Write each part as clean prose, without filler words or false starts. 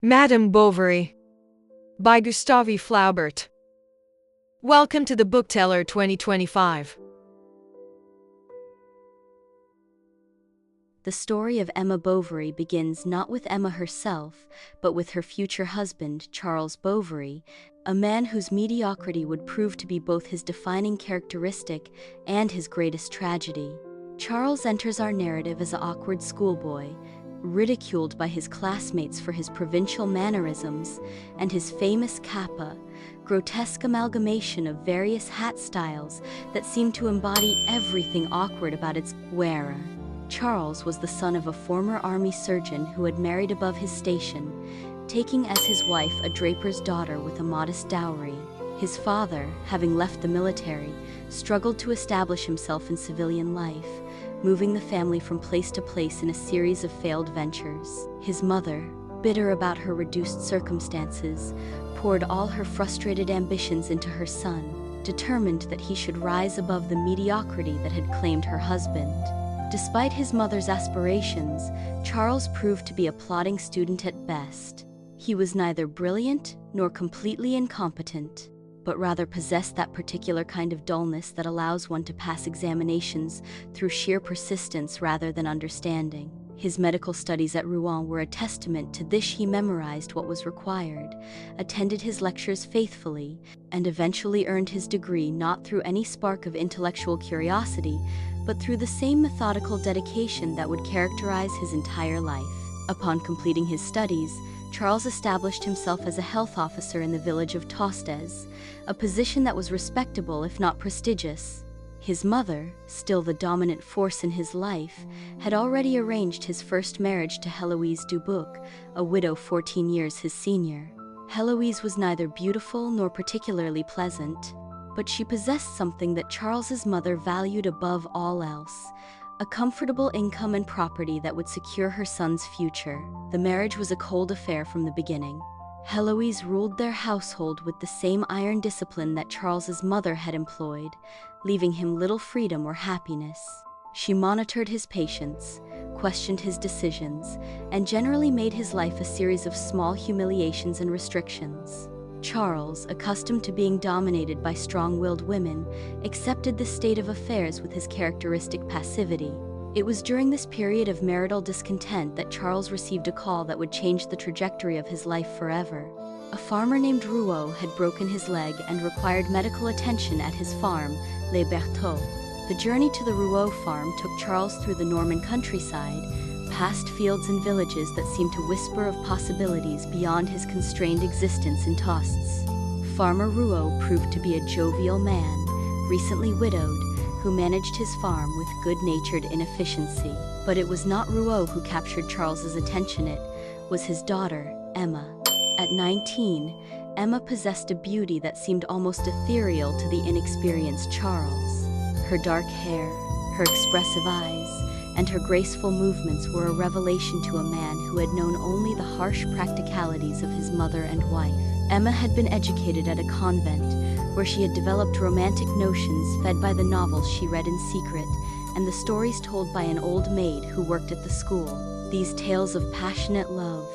Madame Bovary by Gustave Flaubert. Welcome to the Bookteller 2025. The story of Emma Bovary begins not with Emma herself, but with her future husband, Charles Bovary, a man whose mediocrity would prove to be both his defining characteristic and his greatest tragedy. Charles enters our narrative as an awkward schoolboy, ridiculed by his classmates for his provincial mannerisms and his famous capa, grotesque amalgamation of various hat styles that seem to embody everything awkward about its wearer. Charles was the son of a former army surgeon who had married above his station, taking as his wife a draper's daughter with a modest dowry. His father, having left the military, struggled to establish himself in civilian life, moving the family from place to place in a series of failed ventures. His mother, bitter about her reduced circumstances, poured all her frustrated ambitions into her son, determined that he should rise above the mediocrity that had claimed her husband. Despite his mother's aspirations, Charles proved to be a plodding student at best. He was neither brilliant nor completely incompetent, but rather possessed that particular kind of dullness that allows one to pass examinations through sheer persistence rather than understanding. His medical studies at Rouen were a testament to this. He memorized what was required, attended his lectures faithfully, and eventually earned his degree not through any spark of intellectual curiosity, but through the same methodical dedication that would characterize his entire life. Upon completing his studies, Charles established himself as a health officer in the village of Tostes, a position that was respectable if not prestigious. His mother, still the dominant force in his life, had already arranged his first marriage to Héloïse Dubuc, a widow 14 years his senior. Héloïse was neither beautiful nor particularly pleasant, but she possessed something that Charles's mother valued above all else: a comfortable income and property that would secure her son's future. The marriage was a cold affair from the beginning. Héloïse ruled their household with the same iron discipline that Charles's mother had employed, leaving him little freedom or happiness. She monitored his patients, questioned his decisions, and generally made his life a series of small humiliations and restrictions. Charles, accustomed to being dominated by strong-willed women, accepted this state of affairs with his characteristic passivity. It was during this period of marital discontent that Charles received a call that would change the trajectory of his life forever. A farmer named Rouault had broken his leg and required medical attention at his farm, Les Bertaux. The journey to the Rouault farm took Charles through the Norman countryside, past fields and villages that seemed to whisper of possibilities beyond his constrained existence in Tostes. Farmer Rouault proved to be a jovial man, recently widowed, who managed his farm with good-natured inefficiency. But it was not Rouault who captured Charles's attention, it was his daughter, Emma. At 19, Emma possessed a beauty that seemed almost ethereal to the inexperienced Charles. Her dark hair, her expressive eyes, and her graceful movements were a revelation to a man who had known only the harsh practicalities of his mother and wife. Emma had been educated at a convent, where she had developed romantic notions fed by the novels she read in secret, and the stories told by an old maid who worked at the school. These tales of passionate love,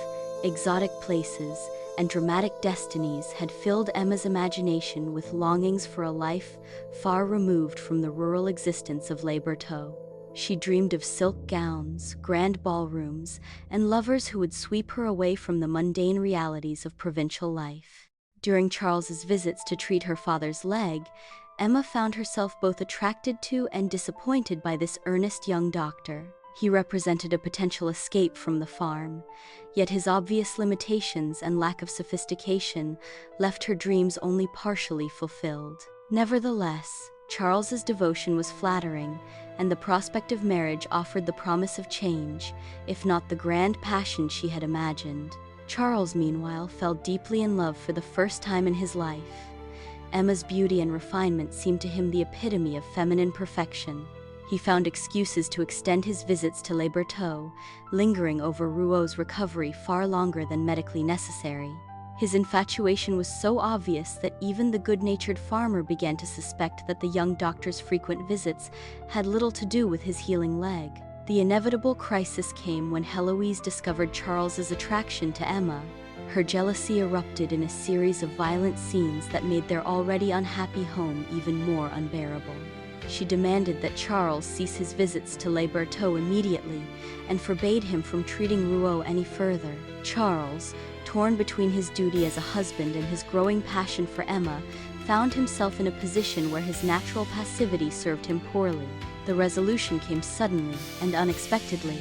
exotic places, and dramatic destinies had filled Emma's imagination with longings for a life far removed from the rural existence of Les Bertaux. She dreamed of silk gowns, grand ballrooms, and lovers who would sweep her away from the mundane realities of provincial life. During Charles's visits to treat her father's leg, Emma found herself both attracted to and disappointed by this earnest young doctor. He represented a potential escape from the farm, yet his obvious limitations and lack of sophistication left her dreams only partially fulfilled. Nevertheless, Charles's devotion was flattering, and the prospect of marriage offered the promise of change, if not the grand passion she had imagined. Charles, meanwhile, fell deeply in love for the first time in his life. Emma's beauty and refinement seemed to him the epitome of feminine perfection. He found excuses to extend his visits to Les Bertaux, lingering over Rouault's recovery far longer than medically necessary. His infatuation was so obvious that even the good-natured farmer began to suspect that the young doctor's frequent visits had little to do with his healing leg. The inevitable crisis came when Héloïse discovered Charles's attraction to Emma. Her jealousy erupted in a series of violent scenes that made their already unhappy home even more unbearable. She demanded that Charles cease his visits to Les Bertaux immediately and forbade him from treating Rouault any further. Charles, torn between his duty as a husband and his growing passion for Emma, found himself in a position where his natural passivity served him poorly. The resolution came suddenly and unexpectedly.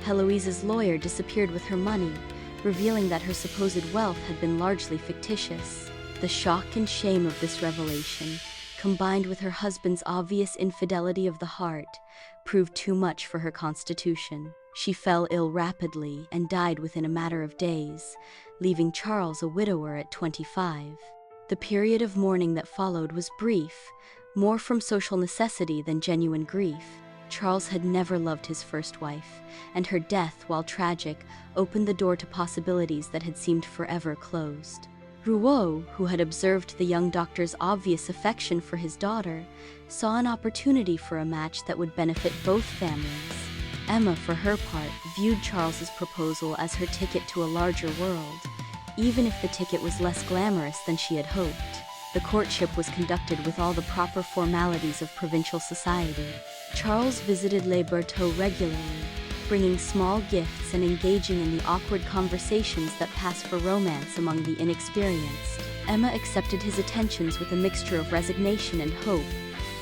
Heloise's lawyer disappeared with her money, revealing that her supposed wealth had been largely fictitious. The shock and shame of this revelation, combined with her husband's obvious infidelity of the heart, proved too much for her constitution. She fell ill rapidly and died within a matter of days, leaving Charles a widower at 25. The period of mourning that followed was brief, more from social necessity than genuine grief. Charles had never loved his first wife, and her death, while tragic, opened the door to possibilities that had seemed forever closed. Rouault, who had observed the young doctor's obvious affection for his daughter, saw an opportunity for a match that would benefit both families. Emma, for her part, viewed Charles's proposal as her ticket to a larger world, even if the ticket was less glamorous than she had hoped. The courtship was conducted with all the proper formalities of provincial society. Charles visited Les Bertaux regularly, bringing small gifts and engaging in the awkward conversations that pass for romance among the inexperienced. Emma accepted his attentions with a mixture of resignation and hope,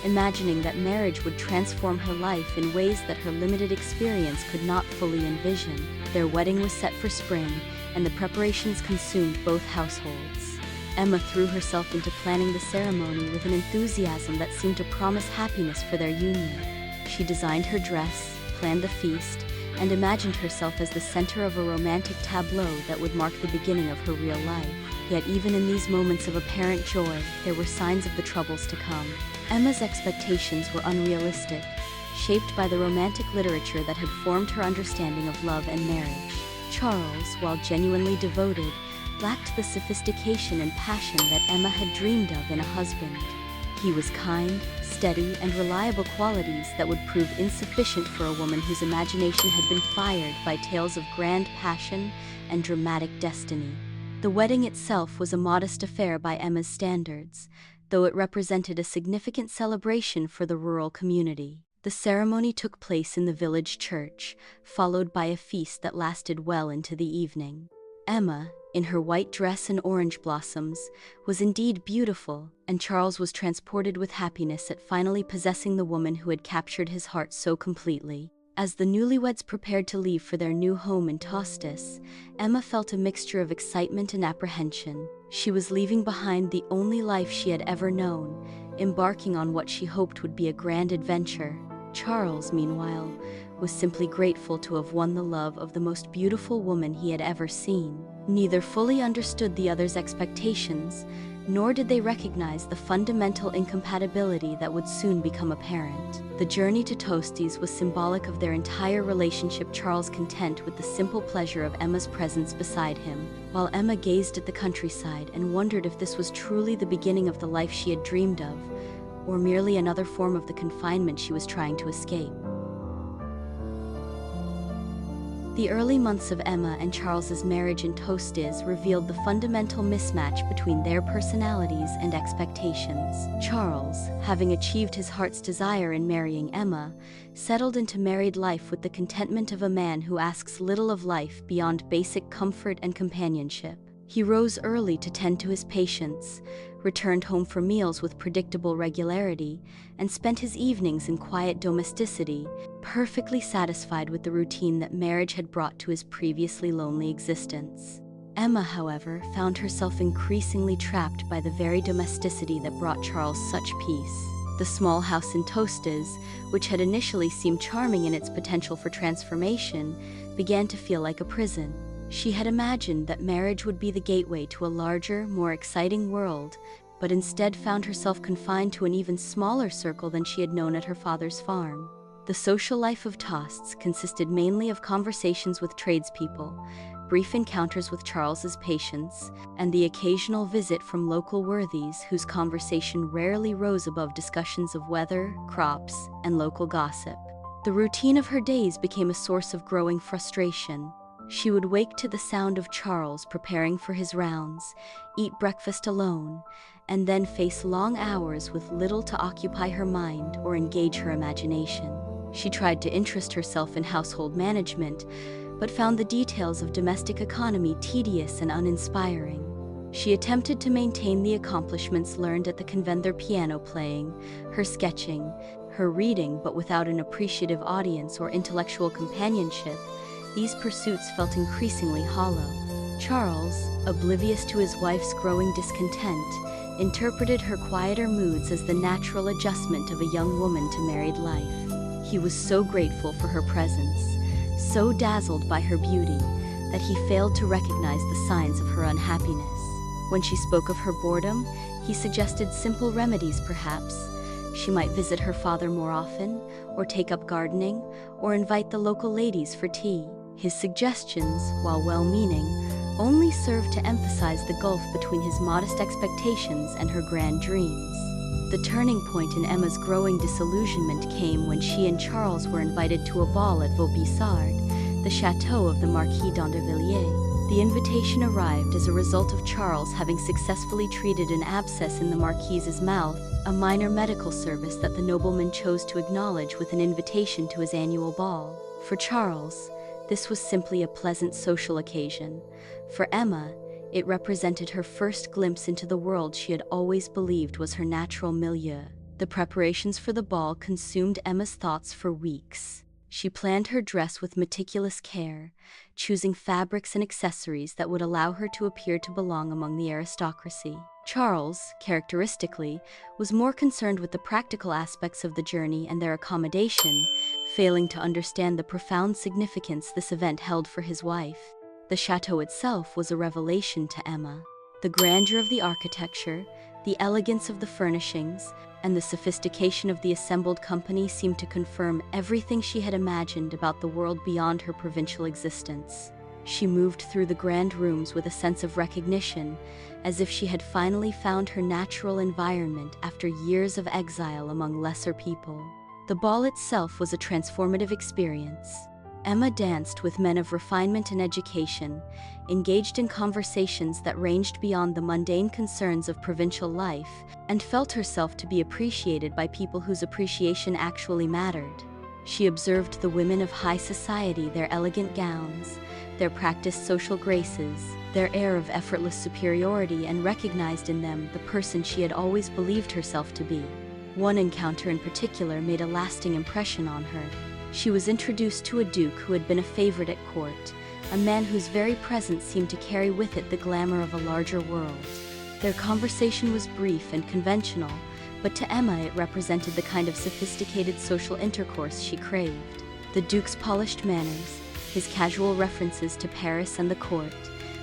imagining that marriage would transform her life in ways that her limited experience could not fully envision. Their wedding was set for spring, and the preparations consumed both households. Emma threw herself into planning the ceremony with an enthusiasm that seemed to promise happiness for their union. She designed her dress, planned the feast, and imagined herself as the center of a romantic tableau that would mark the beginning of her real life. Yet even in these moments of apparent joy, there were signs of the troubles to come. Emma's expectations were unrealistic, shaped by the romantic literature that had formed her understanding of love and marriage. Charles, while genuinely devoted, lacked the sophistication and passion that Emma had dreamed of in a husband. He was kind, steady, and reliable qualities that would prove insufficient for a woman whose imagination had been fired by tales of grand passion and dramatic destiny. The wedding itself was a modest affair by Emma's standards, though it represented a significant celebration for the rural community. The ceremony took place in the village church, followed by a feast that lasted well into the evening. Emma, in her white dress and orange blossoms, was indeed beautiful, and Charles was transported with happiness at finally possessing the woman who had captured his heart so completely. As the newlyweds prepared to leave for their new home in Tostes, Emma felt a mixture of excitement and apprehension. She was leaving behind the only life she had ever known, embarking on what she hoped would be a grand adventure. Charles, meanwhile, was simply grateful to have won the love of the most beautiful woman he had ever seen. Neither fully understood the other's expectations, nor did they recognize the fundamental incompatibility that would soon become apparent. The journey to Tostes was symbolic of their entire relationship, Charles content with the simple pleasure of Emma's presence beside him, while Emma gazed at the countryside and wondered if this was truly the beginning of the life she had dreamed of, or merely another form of the confinement she was trying to escape. The early months of Emma and Charles's marriage in Tostes revealed the fundamental mismatch between their personalities and expectations. Charles, having achieved his heart's desire in marrying Emma, settled into married life with the contentment of a man who asks little of life beyond basic comfort and companionship. He rose early to tend to his patients, returned home for meals with predictable regularity, and spent his evenings in quiet domesticity, perfectly satisfied with the routine that marriage had brought to his previously lonely existence. Emma, however, found herself increasingly trapped by the very domesticity that brought Charles such peace. The small house in Tostes, which had initially seemed charming in its potential for transformation, began to feel like a prison. She had imagined that marriage would be the gateway to a larger, more exciting world, but instead found herself confined to an even smaller circle than she had known at her father's farm. The social life of Tostes consisted mainly of conversations with tradespeople, brief encounters with Charles's patients, and the occasional visit from local worthies whose conversation rarely rose above discussions of weather, crops, and local gossip. The routine of her days became a source of growing frustration. She would wake to the sound of Charles preparing for his rounds, eat breakfast alone, and then face long hours with little to occupy her mind or engage her imagination. She tried to interest herself in household management, but found the details of domestic economy tedious and uninspiring. She attempted to maintain the accomplishments learned at the convent, their piano playing, her sketching, her reading, but without an appreciative audience or intellectual companionship. These pursuits felt increasingly hollow. Charles, oblivious to his wife's growing discontent, interpreted her quieter moods as the natural adjustment of a young woman to married life. He was so grateful for her presence, so dazzled by her beauty, that he failed to recognize the signs of her unhappiness. When she spoke of her boredom, he suggested simple remedies perhaps. She might visit her father more often, or take up gardening, or invite the local ladies for tea. His suggestions, while well-meaning, only served to emphasize the gulf between his modest expectations and her grand dreams. The turning point in Emma's growing disillusionment came when she and Charles were invited to a ball at Vaubyessard, the chateau of the Marquis d'Andrevilliers. The invitation arrived as a result of Charles having successfully treated an abscess in the Marquise's mouth, a minor medical service that the nobleman chose to acknowledge with an invitation to his annual ball. For Charles, this was simply a pleasant social occasion. For Emma, it represented her first glimpse into the world she had always believed was her natural milieu. The preparations for the ball consumed Emma's thoughts for weeks. She planned her dress with meticulous care, choosing fabrics and accessories that would allow her to appear to belong among the aristocracy. Charles, characteristically, was more concerned with the practical aspects of the journey and their accommodation, failing to understand the profound significance this event held for his wife. The chateau itself was a revelation to Emma. The grandeur of the architecture, the elegance of the furnishings, and the sophistication of the assembled company seemed to confirm everything she had imagined about the world beyond her provincial existence. She moved through the grand rooms with a sense of recognition, as if she had finally found her natural environment after years of exile among lesser people. The ball itself was a transformative experience. Emma danced with men of refinement and education, engaged in conversations that ranged beyond the mundane concerns of provincial life, and felt herself to be appreciated by people whose appreciation actually mattered. She observed the women of high society, their elegant gowns, their practiced social graces, their air of effortless superiority, and recognized in them the person she had always believed herself to be. One encounter in particular made a lasting impression on her. She was introduced to a duke who had been a favorite at court, a man whose very presence seemed to carry with it the glamour of a larger world. Their conversation was brief and conventional, but to Emma it represented the kind of sophisticated social intercourse she craved. The duke's polished manners, his casual references to Paris and the court,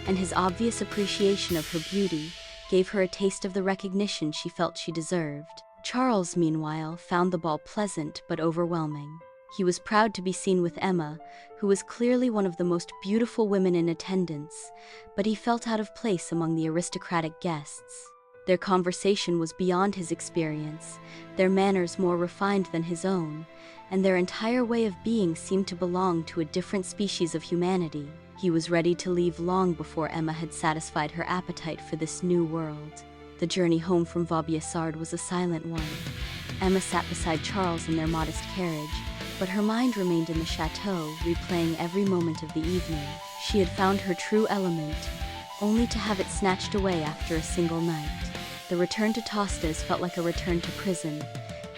and his obvious appreciation of her beauty gave her a taste of the recognition she felt she deserved. Charles, meanwhile, found the ball pleasant but overwhelming. He was proud to be seen with Emma, who was clearly one of the most beautiful women in attendance, but he felt out of place among the aristocratic guests. Their conversation was beyond his experience, their manners more refined than his own, and their entire way of being seemed to belong to a different species of humanity. He was ready to leave long before Emma had satisfied her appetite for this new world. The journey home from Vaubyessard was a silent one. Emma sat beside Charles in their modest carriage, but her mind remained in the chateau, replaying every moment of the evening. She had found her true element, only to have it snatched away after a single night. The return to Tostes felt like a return to prison,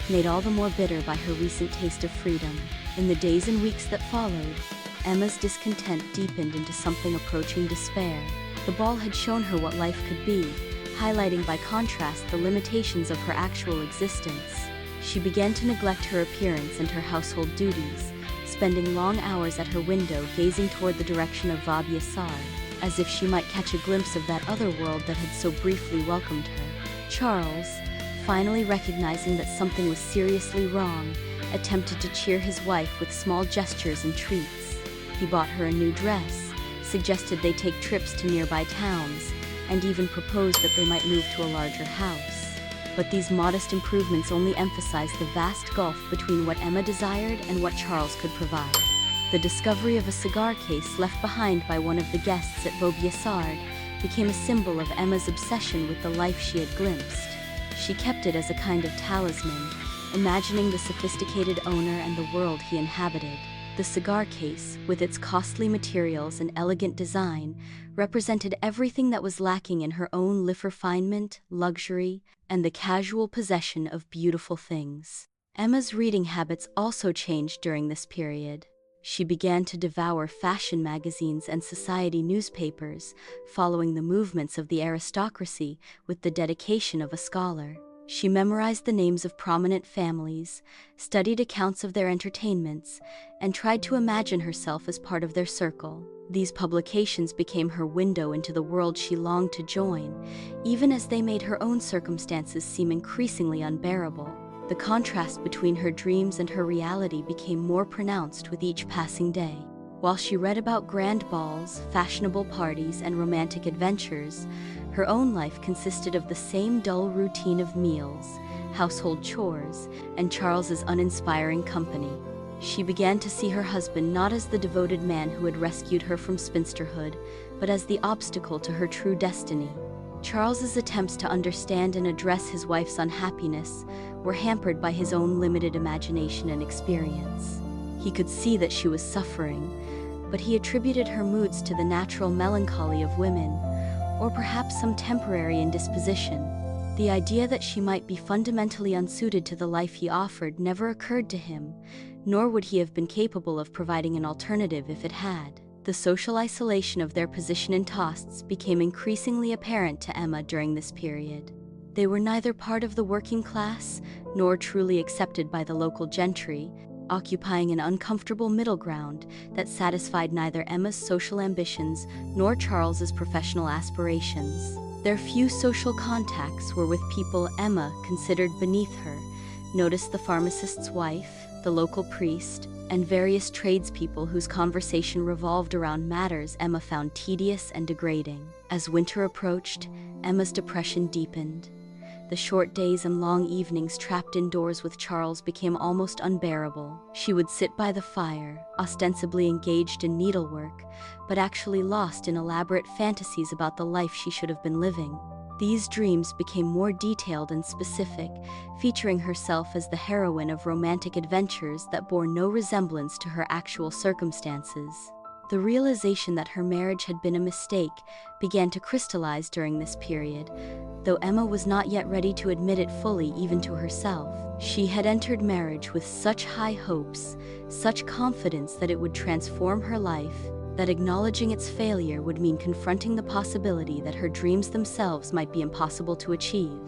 made all the more bitter by her recent taste of freedom. In the days and weeks that followed, Emma's discontent deepened into something approaching despair. The ball had shown her what life could be, highlighting by contrast the limitations of her actual existence. She began to neglect her appearance and her household duties, spending long hours at her window gazing toward the direction of Vaubyessard, as if she might catch a glimpse of that other world that had so briefly welcomed her. Charles, finally recognizing that something was seriously wrong, attempted to cheer his wife with small gestures and treats. He bought her a new dress, suggested they take trips to nearby towns, and even proposed that they might move to a larger house. But these modest improvements only emphasized the vast gulf between what Emma desired and what Charles could provide. The discovery of a cigar case left behind by one of the guests at Vaubyessard became a symbol of Emma's obsession with the life she had glimpsed. She kept it as a kind of talisman, imagining the sophisticated owner and the world he inhabited. The cigar case, with its costly materials and elegant design, represented everything that was lacking in her own refinement, luxury, and the casual possession of beautiful things. Emma's reading habits also changed during this period. She began to devour fashion magazines and society newspapers, following the movements of the aristocracy with the dedication of a scholar. She memorized the names of prominent families, studied accounts of their entertainments, and tried to imagine herself as part of their circle. These publications became her window into the world she longed to join, even as they made her own circumstances seem increasingly unbearable. The contrast between her dreams and her reality became more pronounced with each passing day. While she read about grand balls, fashionable parties, and romantic adventures, her own life consisted of the same dull routine of meals, household chores, and Charles's uninspiring company. She began to see her husband not as the devoted man who had rescued her from spinsterhood, but as the obstacle to her true destiny. Charles's attempts to understand and address his wife's unhappiness were hampered by his own limited imagination and experience. He could see that she was suffering, but he attributed her moods to the natural melancholy of women, or perhaps some temporary indisposition. The idea that she might be fundamentally unsuited to the life he offered never occurred to him, nor would he have been capable of providing an alternative if it had. The social isolation of their position in Tostes became increasingly apparent to Emma during this period. They were neither part of the working class, nor truly accepted by the local gentry, occupying an uncomfortable middle ground that satisfied neither Emma's social ambitions nor Charles's professional aspirations. Their few social contacts were with people Emma considered beneath her. Notice the pharmacist's wife, the local priest, and various tradespeople whose conversation revolved around matters Emma found tedious and degrading. As winter approached, Emma's depression deepened. The short days and long evenings trapped indoors with Charles became almost unbearable. She would sit by the fire, ostensibly engaged in needlework, but actually lost in elaborate fantasies about the life she should have been living. These dreams became more detailed and specific, featuring herself as the heroine of romantic adventures that bore no resemblance to her actual circumstances. The realization that her marriage had been a mistake began to crystallize during this period, though Emma was not yet ready to admit it fully even to herself. She had entered marriage with such high hopes, such confidence that it would transform her life, that acknowledging its failure would mean confronting the possibility that her dreams themselves might be impossible to achieve.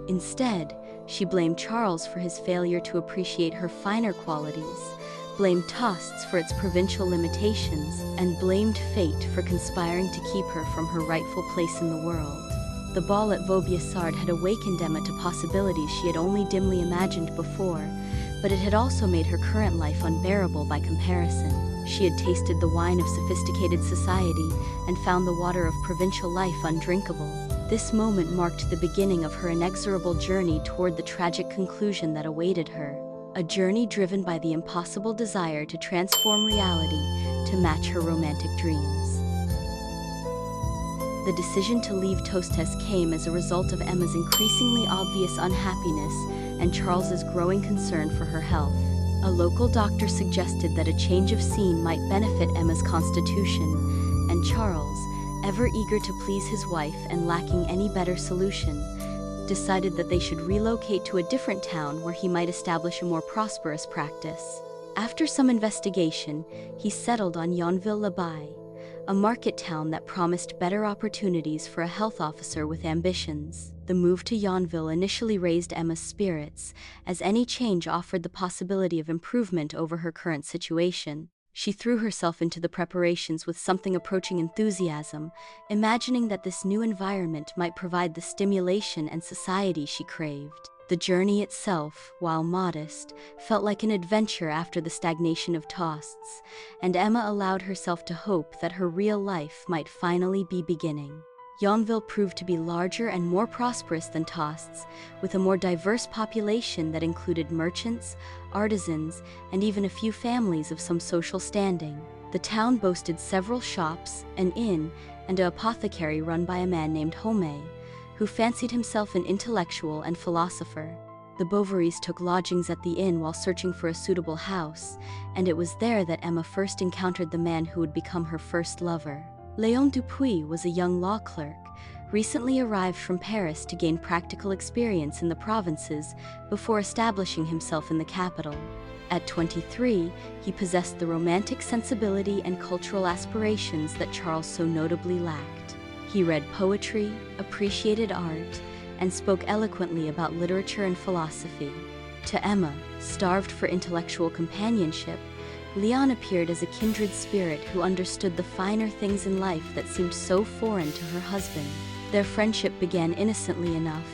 Instead, she blamed Charles for his failure to appreciate her finer qualities, blamed Tostes for its provincial limitations, and blamed fate for conspiring to keep her from her rightful place in the world. The ball at Vaubyessard had awakened Emma to possibilities she had only dimly imagined before, but it had also made her current life unbearable by comparison. She had tasted the wine of sophisticated society and found the water of provincial life undrinkable. This moment marked the beginning of her inexorable journey toward the tragic conclusion that awaited her. A journey driven by the impossible desire to transform reality to match her romantic dreams. The decision to leave Tostes came as a result of Emma's increasingly obvious unhappiness and Charles's growing concern for her health. A local doctor suggested that a change of scene might benefit Emma's constitution, and Charles, ever eager to please his wife and lacking any better solution, decided that they should relocate to a different town where he might establish a more prosperous practice. After some investigation, he settled on Yonville, a market town that promised better opportunities for a health officer with ambitions. The move to Yonville initially raised Emma's spirits, as any change offered the possibility of improvement over her current situation. She threw herself into the preparations with something approaching enthusiasm, imagining that this new environment might provide the stimulation and society she craved. The journey itself, while modest, felt like an adventure after the stagnation of Tostes, and Emma allowed herself to hope that her real life might finally be beginning. Yonville proved to be larger and more prosperous than Tostes, with a more diverse population that included merchants, artisans, and even a few families of some social standing. The town boasted several shops, an inn, and an apothecary run by a man named Homais, who fancied himself an intellectual and philosopher. The Bovarys took lodgings at the inn while searching for a suitable house, and it was there that Emma first encountered the man who would become her first lover. Léon Dupuis was a young law clerk, recently arrived from Paris to gain practical experience in the provinces before establishing himself in the capital. At 23, he possessed the romantic sensibility and cultural aspirations that Charles so notably lacked. He read poetry, appreciated art, and spoke eloquently about literature and philosophy. To Emma, starved for intellectual companionship, Léon appeared as a kindred spirit who understood the finer things in life that seemed so foreign to her husband. Their friendship began innocently enough,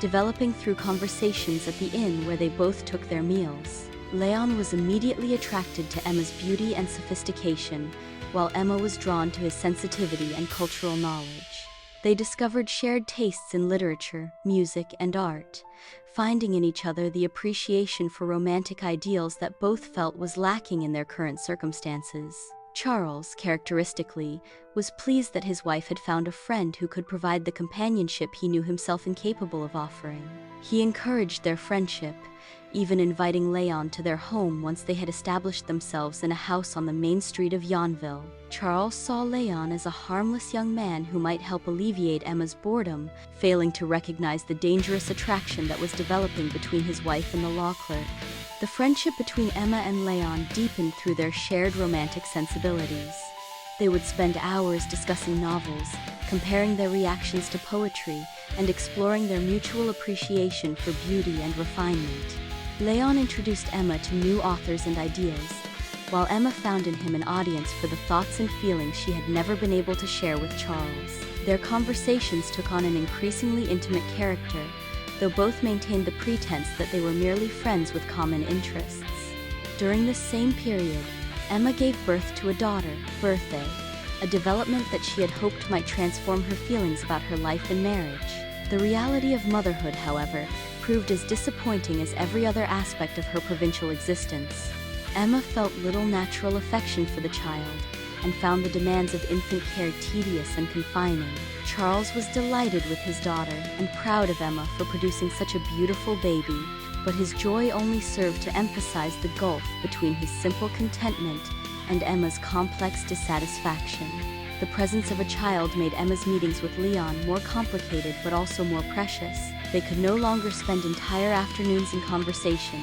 developing through conversations at the inn where they both took their meals. Léon was immediately attracted to Emma's beauty and sophistication, while Emma was drawn to his sensitivity and cultural knowledge. They discovered shared tastes in literature, music, and art, finding in each other the appreciation for romantic ideals that both felt was lacking in their current circumstances. Charles, characteristically, was pleased that his wife had found a friend who could provide the companionship he knew himself incapable of offering. He encouraged their friendship, even inviting Léon to their home once they had established themselves in a house on the main street of Yonville. Charles saw Léon as a harmless young man who might help alleviate Emma's boredom, failing to recognize the dangerous attraction that was developing between his wife and the law clerk. The friendship between Emma and Léon deepened through their shared romantic sensibilities. They would spend hours discussing novels, comparing their reactions to poetry, and exploring their mutual appreciation for beauty and refinement. Léon introduced Emma to new authors and ideas, while Emma found in him an audience for the thoughts and feelings she had never been able to share with Charles. Their conversations took on an increasingly intimate character, though both maintained the pretense that they were merely friends with common interests. During this same period, Emma gave birth to a daughter, Berthe, a development that she had hoped might transform her feelings about her life and marriage. The reality of motherhood, however, proved as disappointing as every other aspect of her provincial existence. Emma felt little natural affection for the child, and found the demands of infant care tedious and confining. Charles was delighted with his daughter and proud of Emma for producing such a beautiful baby, but his joy only served to emphasize the gulf between his simple contentment and Emma's complex dissatisfaction. The presence of a child made Emma's meetings with Léon more complicated but also more precious. They could no longer spend entire afternoons in conversation,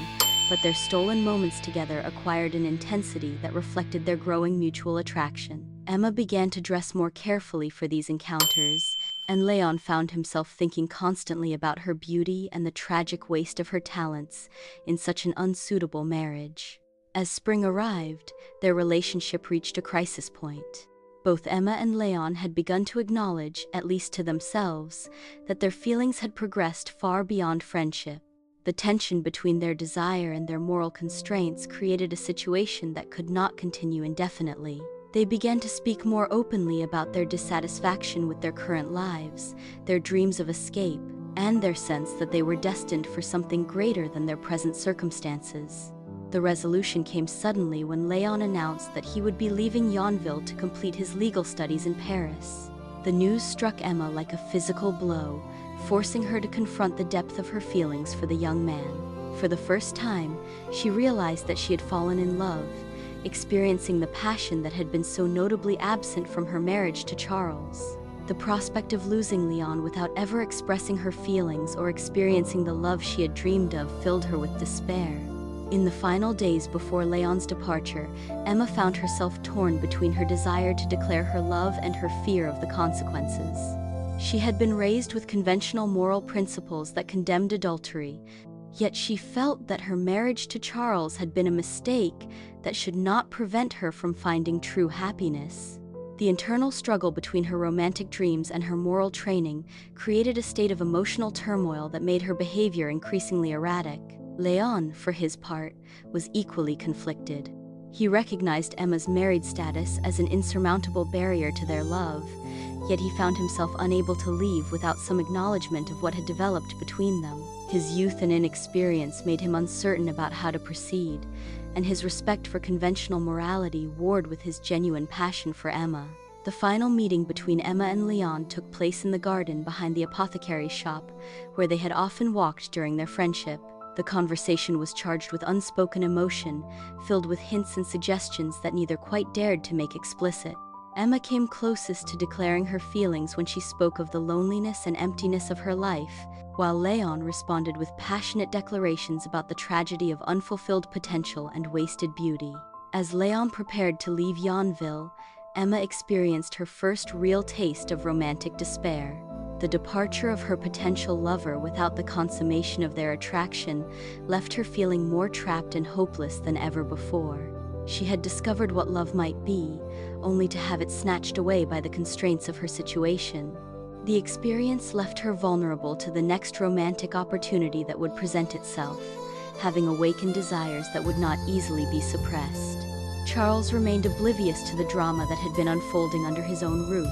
but their stolen moments together acquired an intensity that reflected their growing mutual attraction. Emma began to dress more carefully for these encounters, and Léon found himself thinking constantly about her beauty and the tragic waste of her talents in such an unsuitable marriage. As spring arrived, their relationship reached a crisis point. Both Emma and Léon had begun to acknowledge, at least to themselves, that their feelings had progressed far beyond friendship. The tension between their desire and their moral constraints created a situation that could not continue indefinitely. They began to speak more openly about their dissatisfaction with their current lives, their dreams of escape, and their sense that they were destined for something greater than their present circumstances. The resolution came suddenly when Léon announced that he would be leaving Yonville to complete his legal studies in Paris. The news struck Emma like a physical blow, forcing her to confront the depth of her feelings for the young man. For the first time, she realized that she had fallen in love, experiencing the passion that had been so notably absent from her marriage to Charles. The prospect of losing Léon without ever expressing her feelings or experiencing the love she had dreamed of filled her with despair. In the final days before Léon's departure, Emma found herself torn between her desire to declare her love and her fear of the consequences. She had been raised with conventional moral principles that condemned adultery, yet she felt that her marriage to Charles had been a mistake that should not prevent her from finding true happiness. The internal struggle between her romantic dreams and her moral training created a state of emotional turmoil that made her behavior increasingly erratic. Léon, for his part, was equally conflicted. He recognized Emma's married status as an insurmountable barrier to their love, yet he found himself unable to leave without some acknowledgement of what had developed between them. His youth and inexperience made him uncertain about how to proceed, and his respect for conventional morality warred with his genuine passion for Emma. The final meeting between Emma and Léon took place in the garden behind the apothecary's shop, where they had often walked during their friendship. The conversation was charged with unspoken emotion, filled with hints and suggestions that neither quite dared to make explicit. Emma came closest to declaring her feelings when she spoke of the loneliness and emptiness of her life, while Léon responded with passionate declarations about the tragedy of unfulfilled potential and wasted beauty. As Léon prepared to leave Yonville, Emma experienced her first real taste of romantic despair. The departure of her potential lover without the consummation of their attraction left her feeling more trapped and hopeless than ever before. She had discovered what love might be, only to have it snatched away by the constraints of her situation. The experience left her vulnerable to the next romantic opportunity that would present itself, having awakened desires that would not easily be suppressed. Charles remained oblivious to the drama that had been unfolding under his own roof.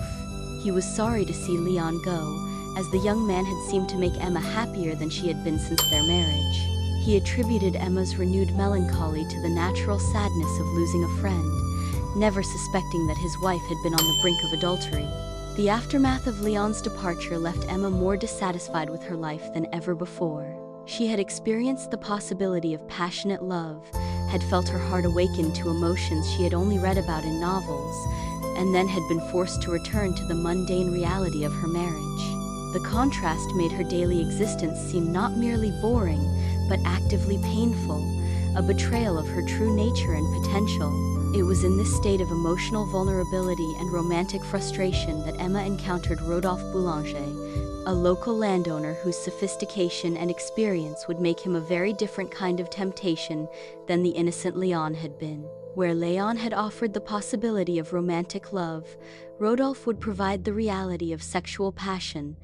He was sorry to see Léon go, as the young man had seemed to make Emma happier than she had been since their marriage. He attributed Emma's renewed melancholy to the natural sadness of losing a friend, never suspecting that his wife had been on the brink of adultery. The aftermath of Léon's departure left Emma more dissatisfied with her life than ever before. She had experienced the possibility of passionate love, had felt her heart awaken to emotions she had only read about in novels, and then had been forced to return to the mundane reality of her marriage. The contrast made her daily existence seem not merely boring, but actively painful, a betrayal of her true nature and potential. It was in this state of emotional vulnerability and romantic frustration that Emma encountered Rodolphe Boulanger, a local landowner whose sophistication and experience would make him a very different kind of temptation than the innocent Léon had been. Where Léon had offered the possibility of romantic love, Rodolphe would provide the reality of sexual passion,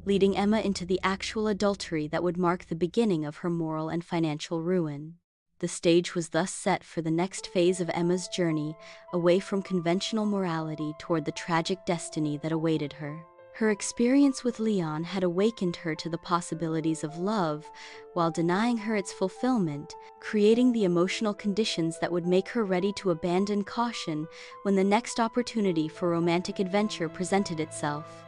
leading Emma into the actual adultery that would mark the beginning of her moral and financial ruin. The stage was thus set for the next phase of Emma's journey, away from conventional morality toward the tragic destiny that awaited her. Her experience with Léon had awakened her to the possibilities of love, while denying her its fulfillment, creating the emotional conditions that would make her ready to abandon caution when the next opportunity for romantic adventure presented itself.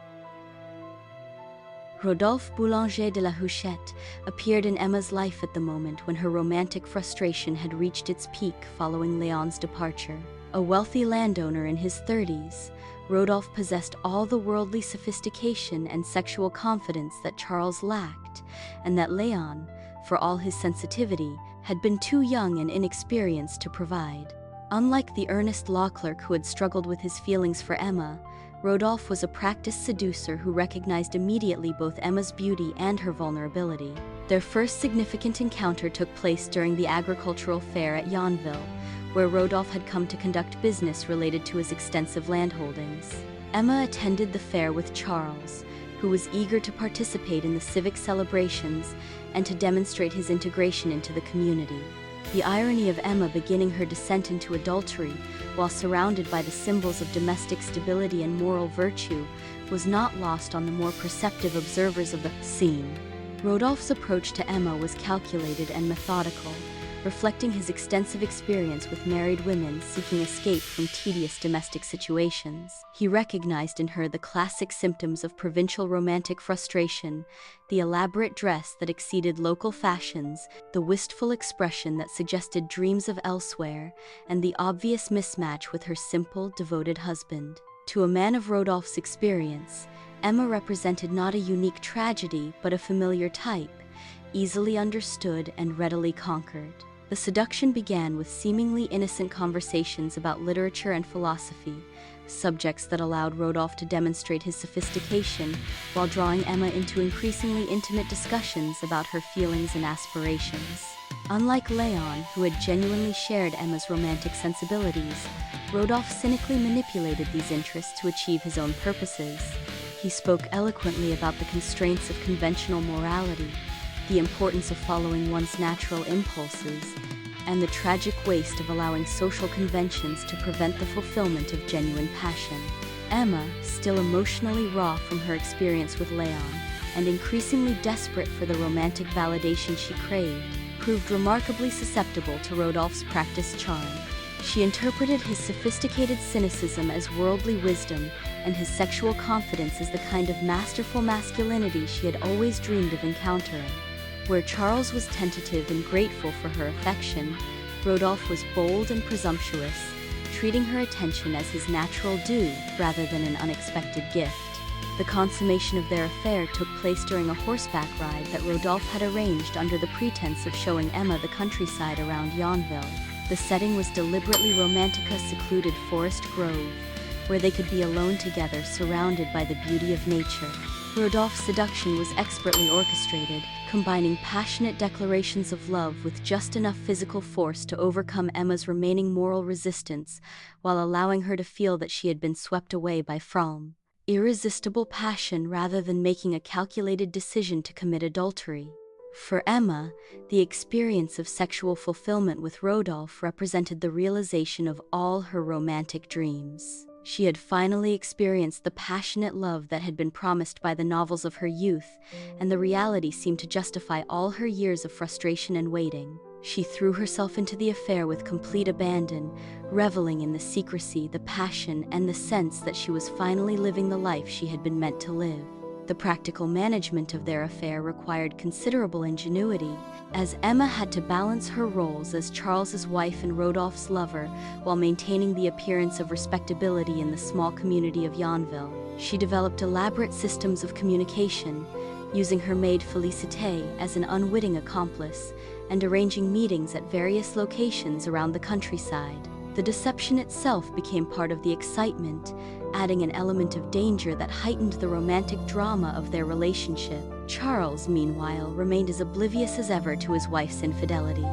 Rodolphe Boulanger de la Huchette appeared in Emma's life at the moment when her romantic frustration had reached its peak following Léon's departure. A wealthy landowner in his 30s, Rodolphe possessed all the worldly sophistication and sexual confidence that Charles lacked, and that Léon, for all his sensitivity, had been too young and inexperienced to provide. Unlike the earnest law clerk who had struggled with his feelings for Emma, Rodolphe was a practiced seducer who recognized immediately both Emma's beauty and her vulnerability. Their first significant encounter took place during the agricultural fair at Yonville, where Rodolphe had come to conduct business related to his extensive landholdings. Emma attended the fair with Charles, who was eager to participate in the civic celebrations and to demonstrate his integration into the community. The irony of Emma beginning her descent into adultery while surrounded by the symbols of domestic stability and moral virtue was not lost on the more perceptive observers of the scene. Rodolphe's approach to Emma was calculated and methodical, reflecting his extensive experience with married women seeking escape from tedious domestic situations. He recognized in her the classic symptoms of provincial romantic frustration, the elaborate dress that exceeded local fashions, the wistful expression that suggested dreams of elsewhere, and the obvious mismatch with her simple, devoted husband. To a man of Rodolphe's experience, Emma represented not a unique tragedy but a familiar type, easily understood and readily conquered. The seduction began with seemingly innocent conversations about literature and philosophy, subjects that allowed Rodolphe to demonstrate his sophistication while drawing Emma into increasingly intimate discussions about her feelings and aspirations. Unlike Léon, who had genuinely shared Emma's romantic sensibilities, Rodolphe cynically manipulated these interests to achieve his own purposes. He spoke eloquently about the constraints of conventional morality, the importance of following one's natural impulses, and the tragic waste of allowing social conventions to prevent the fulfillment of genuine passion. Emma, still emotionally raw from her experience with Léon, and increasingly desperate for the romantic validation she craved, proved remarkably susceptible to Rodolphe's practiced charm. She interpreted his sophisticated cynicism as worldly wisdom and his sexual confidence as the kind of masterful masculinity she had always dreamed of encountering. Where Charles was tentative and grateful for her affection, Rodolphe was bold and presumptuous, treating her attention as his natural due rather than an unexpected gift. The consummation of their affair took place during a horseback ride that Rodolphe had arranged under the pretense of showing Emma the countryside around Yonville. The setting was deliberately romantic, a secluded forest grove, where they could be alone together surrounded by the beauty of nature. Rodolphe's seduction was expertly orchestrated, combining passionate declarations of love with just enough physical force to overcome Emma's remaining moral resistance, while allowing her to feel that she had been swept away by Flaubert. Irresistible passion rather than making a calculated decision to commit adultery. For Emma, the experience of sexual fulfillment with Rodolphe represented the realization of all her romantic dreams. She had finally experienced the passionate love that had been promised by the novels of her youth, and the reality seemed to justify all her years of frustration and waiting. She threw herself into the affair with complete abandon, reveling in the secrecy, the passion, and the sense that she was finally living the life she had been meant to live. The practical management of their affair required considerable ingenuity, as Emma had to balance her roles as Charles's wife and Rodolphe's lover while maintaining the appearance of respectability in the small community of Yonville. She developed elaborate systems of communication, using her maid Félicité as an unwitting accomplice, and arranging meetings at various locations around the countryside. The deception itself became part of the excitement, adding an element of danger that heightened the romantic drama of their relationship. Charles, meanwhile, remained as oblivious as ever to his wife's infidelity.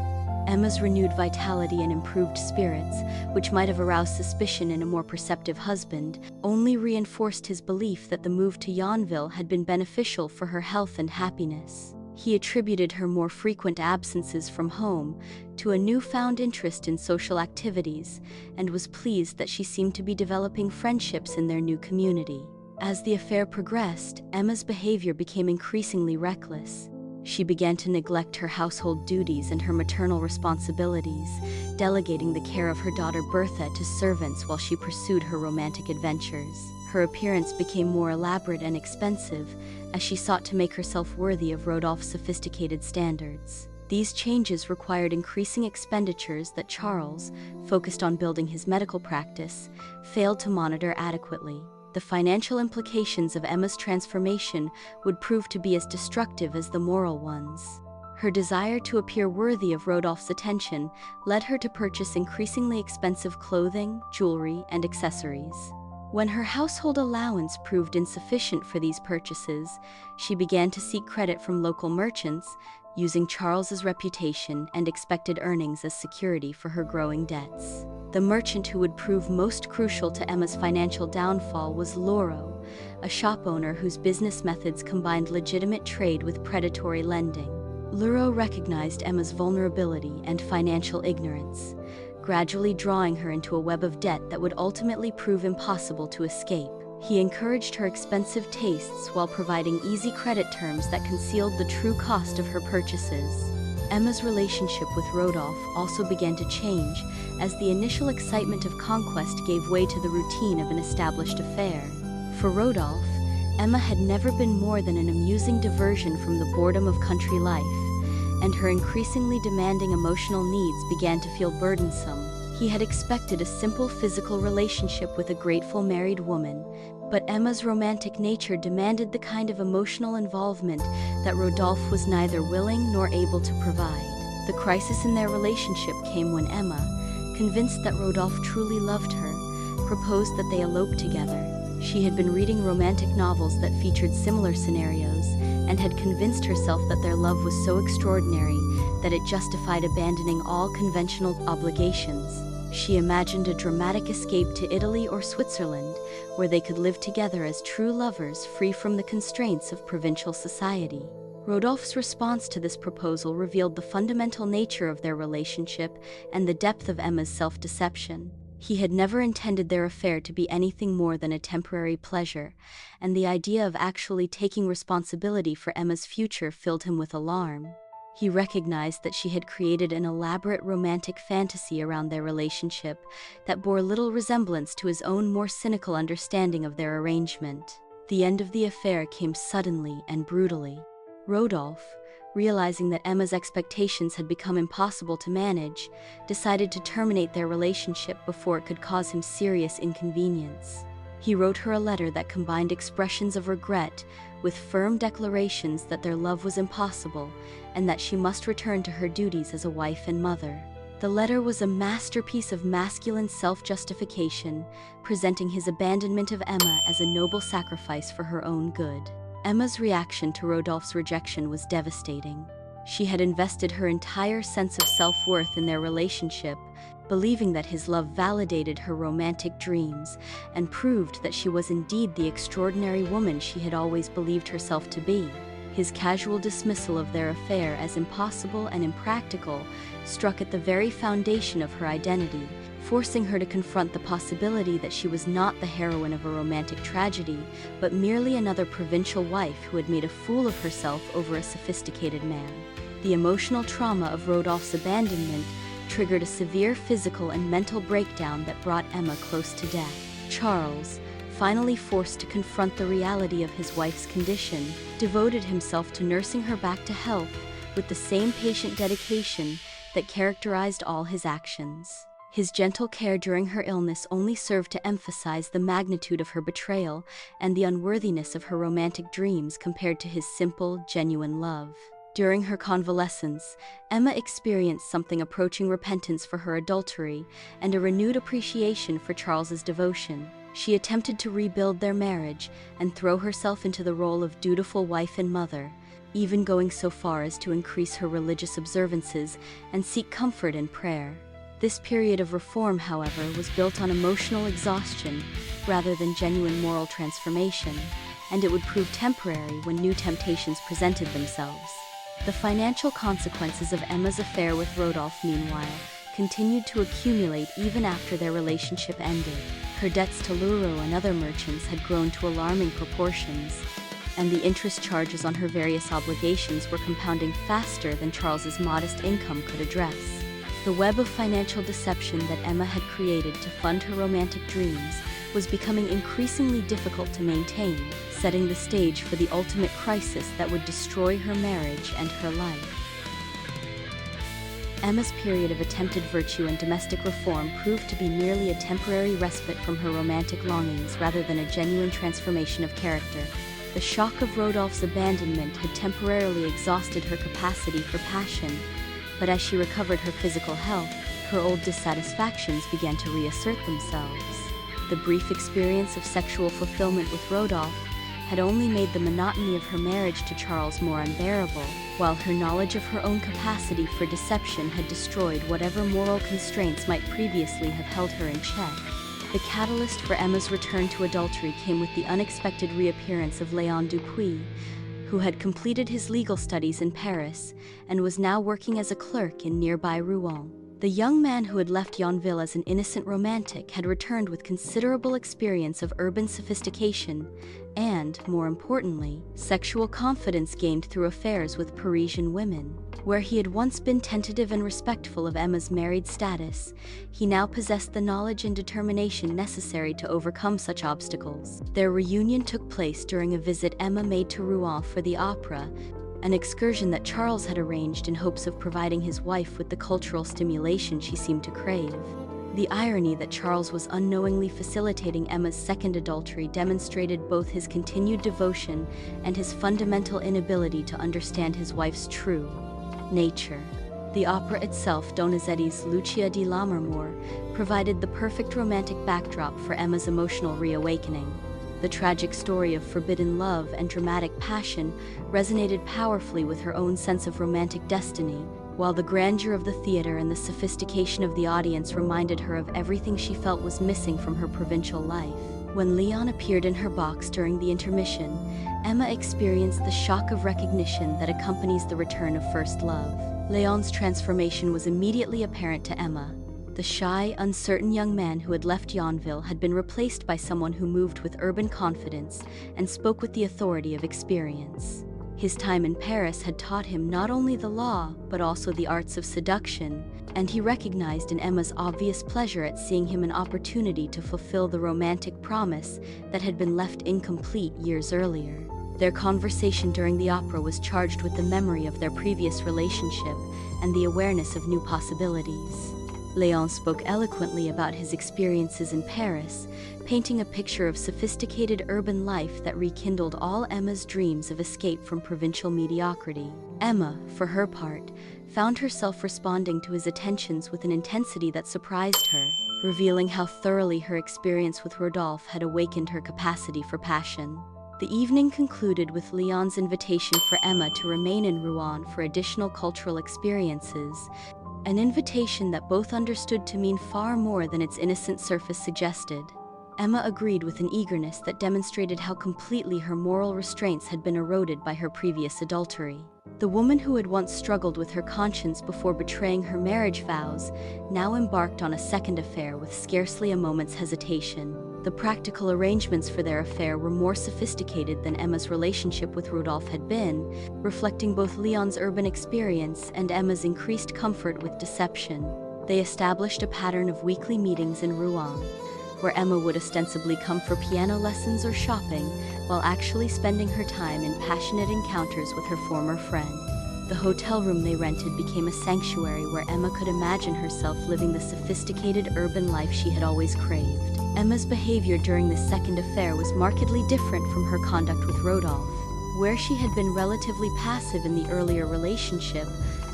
Emma's renewed vitality and improved spirits, which might have aroused suspicion in a more perceptive husband, only reinforced his belief that the move to Yonville had been beneficial for her health and happiness. He attributed her more frequent absences from home to a newfound interest in social activities, and was pleased that she seemed to be developing friendships in their new community. As the affair progressed, Emma's behavior became increasingly reckless. She began to neglect her household duties and her maternal responsibilities, delegating the care of her daughter Bertha to servants while she pursued her romantic adventures. Her appearance became more elaborate and expensive, as she sought to make herself worthy of Rodolphe's sophisticated standards. These changes required increasing expenditures that Charles, focused on building his medical practice, failed to monitor adequately. The financial implications of Emma's transformation would prove to be as destructive as the moral ones. Her desire to appear worthy of Rodolphe's attention led her to purchase increasingly expensive clothing, jewelry, and accessories. When her household allowance proved insufficient for these purchases, she began to seek credit from local merchants, using Charles's reputation and expected earnings as security for her growing debts. The merchant who would prove most crucial to Emma's financial downfall was Léon, a shop owner whose business methods combined legitimate trade with predatory lending. Léon recognized Emma's vulnerability and financial ignorance, gradually drawing her into a web of debt that would ultimately prove impossible to escape. He encouraged her expensive tastes while providing easy credit terms that concealed the true cost of her purchases. Emma's relationship with Rodolphe also began to change, as the initial excitement of conquest gave way to the routine of an established affair. For Rodolphe, Emma had never been more than an amusing diversion from the boredom of country life, and her increasingly demanding emotional needs began to feel burdensome. He had expected a simple physical relationship with a grateful married woman, but Emma's romantic nature demanded the kind of emotional involvement that Rodolphe was neither willing nor able to provide. The crisis in their relationship came when Emma, convinced that Rodolphe truly loved her, proposed that they elope together. She had been reading romantic novels that featured similar scenarios, and had convinced herself that their love was so extraordinary that it justified abandoning all conventional obligations. She imagined a dramatic escape to Italy or Switzerland, where they could live together as true lovers, free from the constraints of provincial society. Rodolphe's response to this proposal revealed the fundamental nature of their relationship and the depth of Emma's self-deception. He had never intended their affair to be anything more than a temporary pleasure, and the idea of actually taking responsibility for Emma's future filled him with alarm. He recognized that she had created an elaborate romantic fantasy around their relationship that bore little resemblance to his own more cynical understanding of their arrangement. The end of the affair came suddenly and brutally. Rodolphe, realizing that Emma's expectations had become impossible to manage, decided to terminate their relationship before it could cause him serious inconvenience. He wrote her a letter that combined expressions of regret with firm declarations that their love was impossible and that she must return to her duties as a wife and mother. The letter was a masterpiece of masculine self-justification, presenting his abandonment of Emma as a noble sacrifice for her own good. Emma's reaction to Rodolphe's rejection was devastating. She had invested her entire sense of self-worth in their relationship, believing that his love validated her romantic dreams and proved that she was indeed the extraordinary woman she had always believed herself to be. His casual dismissal of their affair as impossible and impractical struck at the very foundation of her identity, forcing her to confront the possibility that she was not the heroine of a romantic tragedy, but merely another provincial wife who had made a fool of herself over a sophisticated man. The emotional trauma of Rodolphe's abandonment triggered a severe physical and mental breakdown that brought Emma close to death. Charles, finally forced to confront the reality of his wife's condition, devoted himself to nursing her back to health with the same patient dedication that characterized all his actions. His gentle care during her illness only served to emphasize the magnitude of her betrayal and the unworthiness of her romantic dreams compared to his simple, genuine love. During her convalescence, Emma experienced something approaching repentance for her adultery and a renewed appreciation for Charles's devotion. She attempted to rebuild their marriage and throw herself into the role of dutiful wife and mother, even going so far as to increase her religious observances and seek comfort in prayer. This period of reform, however, was built on emotional exhaustion rather than genuine moral transformation, and it would prove temporary when new temptations presented themselves. The financial consequences of Emma's affair with Rodolphe, meanwhile, continued to accumulate even after their relationship ended. Her debts to Leroux and other merchants had grown to alarming proportions, and the interest charges on her various obligations were compounding faster than Charles's modest income could address. The web of financial deception that Emma had created to fund her romantic dreams was becoming increasingly difficult to maintain, setting the stage for the ultimate crisis that would destroy her marriage and her life. Emma's period of attempted virtue and domestic reform proved to be merely a temporary respite from her romantic longings rather than a genuine transformation of character. The shock of Rodolphe's abandonment had temporarily exhausted her capacity for passion, but as she recovered her physical health, her old dissatisfactions began to reassert themselves. The brief experience of sexual fulfillment with Rodolphe had only made the monotony of her marriage to Charles more unbearable, while her knowledge of her own capacity for deception had destroyed whatever moral constraints might previously have held her in check. The catalyst for Emma's return to adultery came with the unexpected reappearance of Léon Dupuis, who had completed his legal studies in Paris and was now working as a clerk in nearby Rouen. The young man who had left Yonville as an innocent romantic had returned with considerable experience of urban sophistication and, more importantly, sexual confidence gained through affairs with Parisian women. Where he had once been tentative and respectful of Emma's married status, he now possessed the knowledge and determination necessary to overcome such obstacles. Their reunion took place during a visit Emma made to Rouen for the opera, an excursion that Charles had arranged in hopes of providing his wife with the cultural stimulation she seemed to crave. The irony that Charles was unknowingly facilitating Emma's second adultery demonstrated both his continued devotion and his fundamental inability to understand his wife's true nature. The opera itself, Donizetti's Lucia di Lammermoor, provided the perfect romantic backdrop for Emma's emotional reawakening. The tragic story of forbidden love and dramatic passion resonated powerfully with her own sense of romantic destiny, while the grandeur of the theater and the sophistication of the audience reminded her of everything she felt was missing from her provincial life. When Léon appeared in her box during the intermission, Emma experienced the shock of recognition that accompanies the return of first love. Léon's transformation was immediately apparent to Emma. The shy, uncertain young man who had left Yonville had been replaced by someone who moved with urban confidence and spoke with the authority of experience. His time in Paris had taught him not only the law, but also the arts of seduction, and he recognized in Emma's obvious pleasure at seeing him an opportunity to fulfill the romantic promise that had been left incomplete years earlier. Their conversation during the opera was charged with the memory of their previous relationship and the awareness of new possibilities. Léon spoke eloquently about his experiences in Paris, painting a picture of sophisticated urban life that rekindled all Emma's dreams of escape from provincial mediocrity. Emma, for her part, found herself responding to his attentions with an intensity that surprised her, revealing how thoroughly her experience with Rodolphe had awakened her capacity for passion. The evening concluded with Léon's invitation for Emma to remain in Rouen for additional cultural experiences, an invitation that both understood to mean far more than its innocent surface suggested. Emma agreed with an eagerness that demonstrated how completely her moral restraints had been eroded by her previous adultery. The woman who had once struggled with her conscience before betraying her marriage vows now embarked on a second affair with scarcely a moment's hesitation. The practical arrangements for their affair were more sophisticated than Emma's relationship with Rodolphe had been, reflecting both Léon's urban experience and Emma's increased comfort with deception. They established a pattern of weekly meetings in Rouen, where Emma would ostensibly come for piano lessons or shopping, while actually spending her time in passionate encounters with her former friend. The hotel room they rented became a sanctuary where Emma could imagine herself living the sophisticated urban life she had always craved. Emma's behavior during this second affair was markedly different from her conduct with Rodolphe. Where she had been relatively passive in the earlier relationship,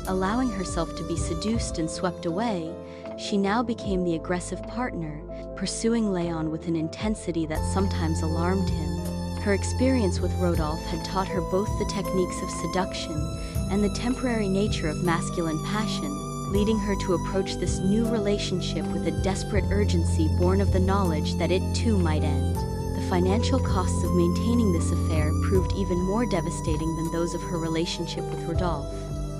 allowing herself to be seduced and swept away, she now became the aggressive partner, pursuing Léon with an intensity that sometimes alarmed him. Her experience with Rodolphe had taught her both the techniques of seduction and the temporary nature of masculine passion, leading her to approach this new relationship with a desperate urgency born of the knowledge that it too might end. The financial costs of maintaining this affair proved even more devastating than those of her relationship with Rodolphe.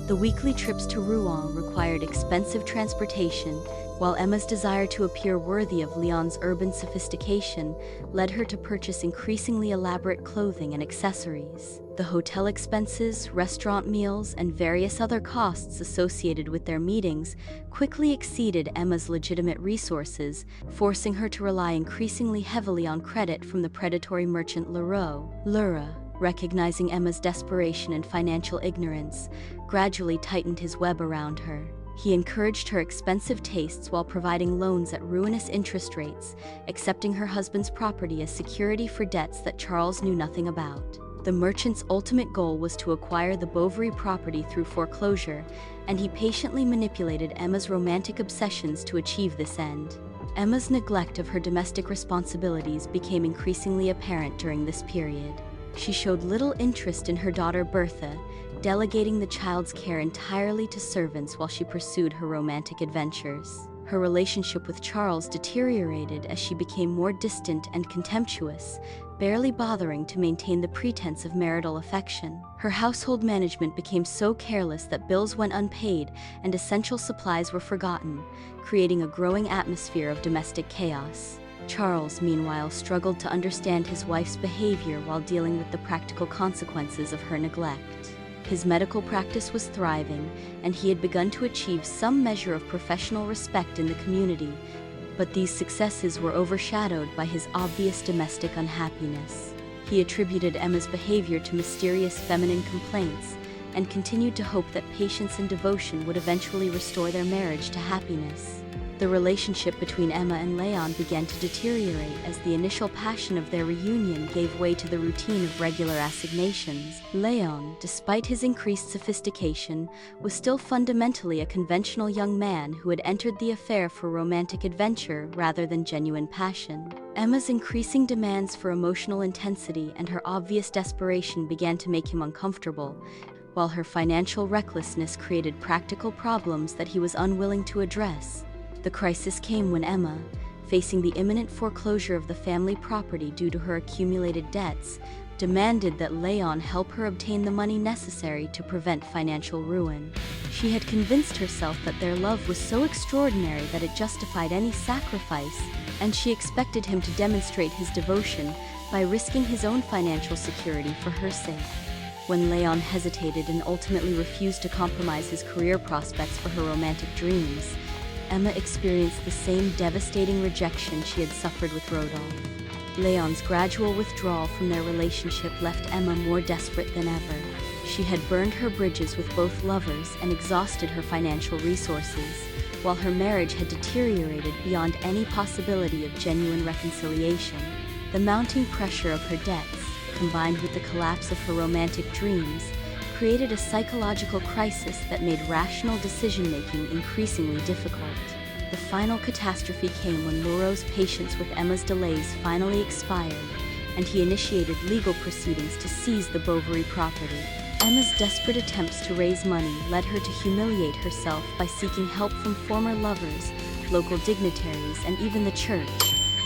The weekly trips to Rouen required expensive transportation, while Emma's desire to appear worthy of Léon's urban sophistication led her to purchase increasingly elaborate clothing and accessories. The hotel expenses, restaurant meals, and various other costs associated with their meetings quickly exceeded Emma's legitimate resources, forcing her to rely increasingly heavily on credit from the predatory merchant Leroux, recognizing Emma's desperation and financial ignorance, gradually tightened his web around her. He encouraged her expensive tastes while providing loans at ruinous interest rates, accepting her husband's property as security for debts that Charles knew nothing about. The merchant's ultimate goal was to acquire the Bovary property through foreclosure, and he patiently manipulated Emma's romantic obsessions to achieve this end. Emma's neglect of her domestic responsibilities became increasingly apparent during this period. She showed little interest in her daughter Bertha, delegating the child's care entirely to servants while she pursued her romantic adventures. Her relationship with Charles deteriorated as she became more distant and contemptuous, barely bothering to maintain the pretense of marital affection. Her household management became so careless that bills went unpaid and essential supplies were forgotten, creating a growing atmosphere of domestic chaos. Charles, meanwhile, struggled to understand his wife's behavior while dealing with the practical consequences of her neglect. His medical practice was thriving, and he had begun to achieve some measure of professional respect in the community, but these successes were overshadowed by his obvious domestic unhappiness. He attributed Emma's behavior to mysterious feminine complaints, and continued to hope that patience and devotion would eventually restore their marriage to happiness. The relationship between Emma and Léon began to deteriorate as the initial passion of their reunion gave way to the routine of regular assignations. Léon, despite his increased sophistication, was still fundamentally a conventional young man who had entered the affair for romantic adventure rather than genuine passion. Emma's increasing demands for emotional intensity and her obvious desperation began to make him uncomfortable, while her financial recklessness created practical problems that he was unwilling to address. The crisis came when Emma, facing the imminent foreclosure of the family property due to her accumulated debts, demanded that Léon help her obtain the money necessary to prevent financial ruin. She had convinced herself that their love was so extraordinary that it justified any sacrifice, and she expected him to demonstrate his devotion by risking his own financial security for her sake. When Léon hesitated and ultimately refused to compromise his career prospects for her romantic dreams, Emma experienced the same devastating rejection she had suffered with Rodolphe. Léon's gradual withdrawal from their relationship left Emma more desperate than ever. She had burned her bridges with both lovers and exhausted her financial resources, while her marriage had deteriorated beyond any possibility of genuine reconciliation. The mounting pressure of her debts, combined with the collapse of her romantic dreams, created a psychological crisis that made rational decision-making increasingly difficult. The final catastrophe came when Moreau's patience with Emma's delays finally expired, and he initiated legal proceedings to seize the Bovary property. Emma's desperate attempts to raise money led her to humiliate herself by seeking help from former lovers, local dignitaries, and even the church.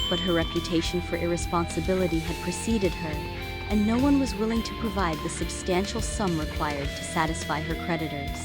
But her reputation for irresponsibility had preceded her, and no one was willing to provide the substantial sum required to satisfy her creditors.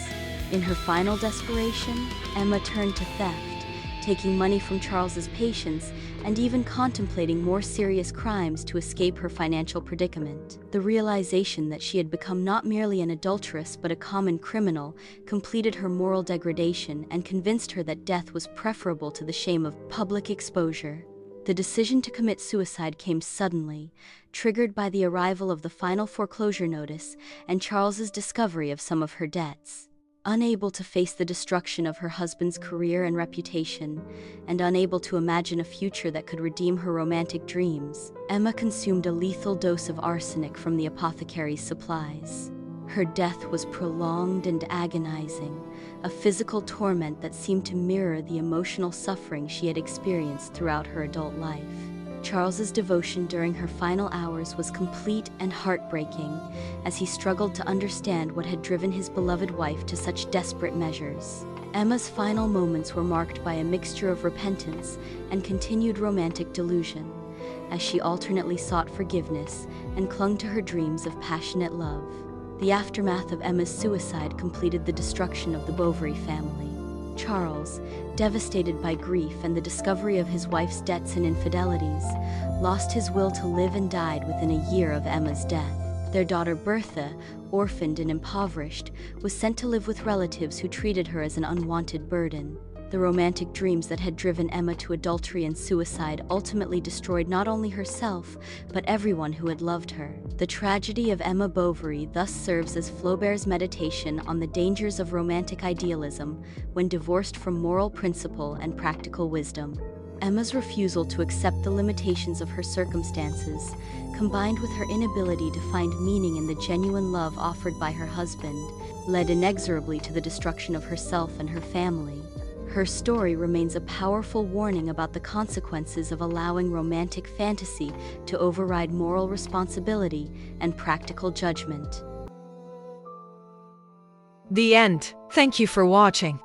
In her final desperation, Emma turned to theft, taking money from Charles's patients and even contemplating more serious crimes to escape her financial predicament. The realization that she had become not merely an adulteress but a common criminal completed her moral degradation and convinced her that death was preferable to the shame of public exposure. The decision to commit suicide came suddenly, triggered by the arrival of the final foreclosure notice and Charles's discovery of some of her debts. Unable to face the destruction of her husband's career and reputation, and unable to imagine a future that could redeem her romantic dreams, Emma consumed a lethal dose of arsenic from the apothecary's supplies. Her death was prolonged and agonizing, a physical torment that seemed to mirror the emotional suffering she had experienced throughout her adult life. Charles's devotion during her final hours was complete and heartbreaking, as he struggled to understand what had driven his beloved wife to such desperate measures. Emma's final moments were marked by a mixture of repentance and continued romantic delusion, as she alternately sought forgiveness and clung to her dreams of passionate love. The aftermath of Emma's suicide completed the destruction of the Bovary family. Charles, devastated by grief and the discovery of his wife's debts and infidelities, lost his will to live and died within a year of Emma's death. Their daughter Bertha, orphaned and impoverished, was sent to live with relatives who treated her as an unwanted burden. The romantic dreams that had driven Emma to adultery and suicide ultimately destroyed not only herself, but everyone who had loved her. The tragedy of Emma Bovary thus serves as Flaubert's meditation on the dangers of romantic idealism when divorced from moral principle and practical wisdom. Emma's refusal to accept the limitations of her circumstances, combined with her inability to find meaning in the genuine love offered by her husband, led inexorably to the destruction of herself and her family. Her story remains a powerful warning about the consequences of allowing romantic fantasy to override moral responsibility and practical judgment. The end. Thank you for watching.